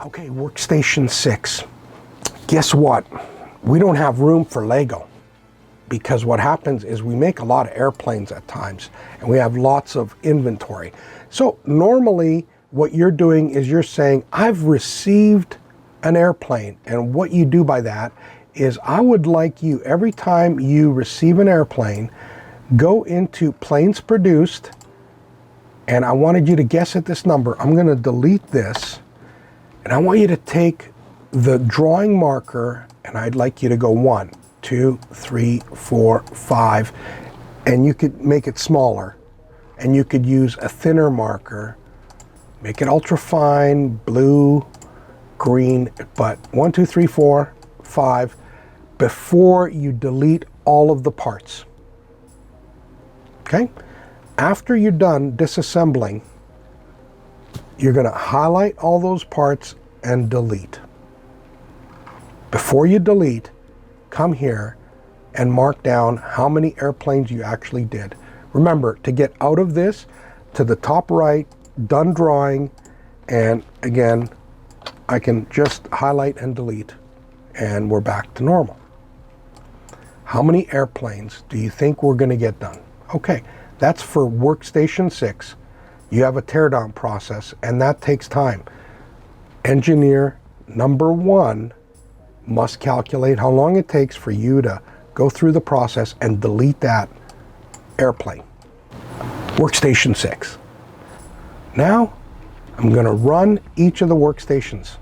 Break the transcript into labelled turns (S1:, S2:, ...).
S1: Okay, Workstation 6. Guess what? We don't have room for Lego, because what happens is we make a lot of airplanes at times and we have lots of inventory. So normally what you're doing is you're saying, I've received an airplane, and what you do by that is I would like you, every time you receive an airplane, go into planes produced, and I wanted you to guess at this number. I'm going to delete this, and I want you to take the drawing marker, and I'd like you to go 1, 2, 3, 4, 5, and you could make it smaller, and you could use a thinner marker, make it ultra fine, blue, green, but 1, 2, 3, 4, 5, before you delete all of the parts. Okay? After you're done disassembling, you're going to highlight all those parts and delete. Before you delete, come here and mark down how many airplanes you actually did. Remember, to get out of this, to the top right, done drawing, and again, I can just highlight and delete, and we're back to normal. How many airplanes do you think we're going to get done? Okay, that's for Workstation 6. You have a teardown process, and that takes time. Engineer number 1 must calculate how long it takes for you to go through the process and delete that airplane. Workstation 6. Now, I'm going to run each of the workstations.